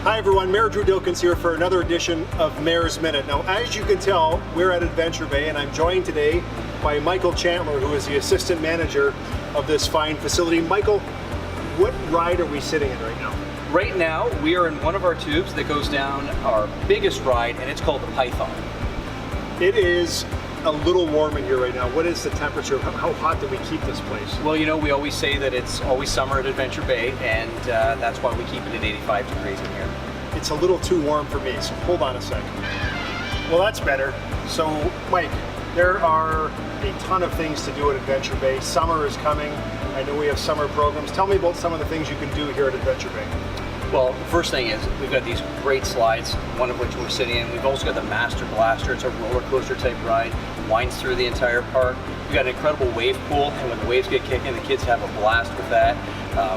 Hi everyone, Mayor Drew Dilkens here for another edition of Mayor's Minute. Now, as you can tell, we're at Adventure Bay and I'm joined today by Michael Chandler, who is the assistant manager of this fine facility. Michael, what ride are we sitting in right now? Right now, we are in one of our tubes that goes down our biggest ride, and it's called the Python. It is a little warm in here right now. What is the temperature? How hot do we keep this place? Well, you know, we always say that it's always summer at Adventure Bay, and that's why we keep it at 85 degrees in here. It's a little too warm for me, so hold on a second. Well, that's better. So, Mike, there are a ton of things to do at Adventure Bay. Summer is coming. I know we have summer programs. Tell me about some of the things you can do here at Adventure Bay. Well, the first thing is we've got these great slides, one of which we're sitting in. We've also got the Master Blaster. It's a roller coaster type ride, winds through the entire park. We've got an incredible wave pool, and when the waves get kicking, the kids have a blast with that.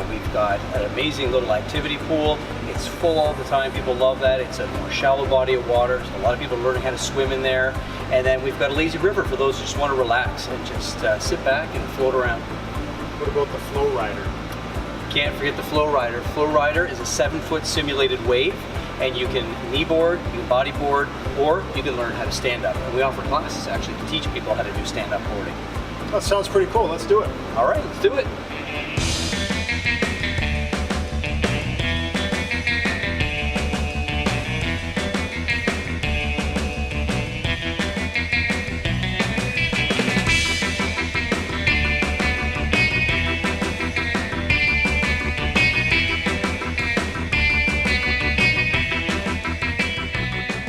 We've got an amazing little activity pool. It's full all the time. People love that. It's a more shallow body of water. So a lot of people are learning how to swim in there. And then we've got a lazy river for those who just want to relax and just sit back and float around. What about the Flow Rider? Can't forget the Flow Rider. Flow Rider is a 7-foot simulated wave, and you can kneeboard, you can bodyboard, or you can learn how to stand up. And we offer classes actually to teach people how to do stand-up boarding. That sounds pretty cool. Let's do it. All right, let's do it.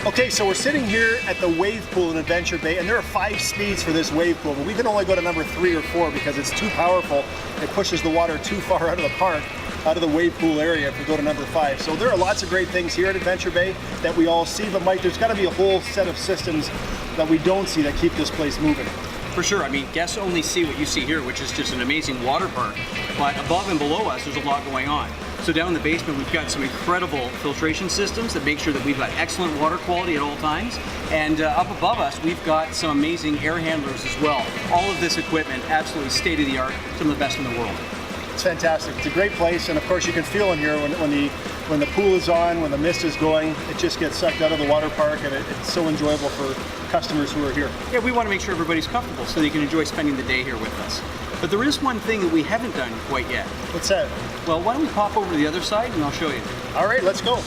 Okay, so we're sitting here at the wave pool in Adventure Bay, and there are 5 speeds for this wave pool, but we can only go to number 3 or 4 because it's too powerful. It pushes the water too far out of the park, out of the wave pool area if we go to number 5. So there are lots of great things here at Adventure Bay that we all see, but Mike, there's got to be a whole set of systems that we don't see that keep this place moving. For sure. I mean, guests only see what you see here, which is just an amazing water park. But above and below us, there's a lot going on. So down in the basement, we've got some incredible filtration systems that make sure that we've got excellent water quality at all times. And up above us, we've got some amazing air handlers as well. All of this equipment, absolutely state-of-the-art, some of the best in the world. It's fantastic. It's a great place, and of course you can feel in here when the pool is on, when the mist is going, it just gets sucked out of the water park, and it's so enjoyable for customers who are here. Yeah, we want to make sure everybody's comfortable so they can enjoy spending the day here with us. But there is one thing that we haven't done quite yet. What's that? Well, why don't we pop over to the other side and I'll show you. All right, let's go.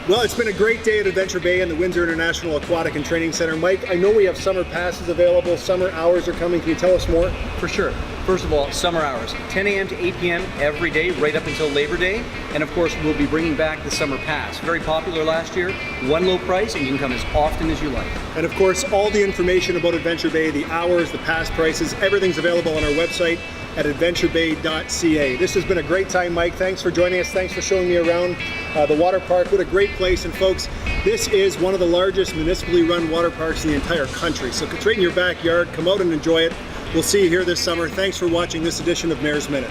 Well, it's been a great day at Adventure Bay and the Windsor International Aquatic and Training Center. Mike, I know we have summer passes available. Summer hours are coming. Can you tell us more? For sure. First of all, summer hours, 10 a.m. to 8 p.m. every day, right up until Labor Day. And of course, we'll be bringing back the summer pass. Very popular last year, one low price, and you can come as often as you like. And of course, all the information about Adventure Bay, the hours, the pass prices, everything's available on our website at adventurebay.ca. This has been a great time, Mike. Thanks for joining us. Thanks for showing me around the water park. What a great place. And folks, this is one of the largest municipally run water parks in the entire country. So it's right in your backyard. Come out and enjoy it. We'll see you here this summer. Thanks for watching this edition of Mayor's Minute.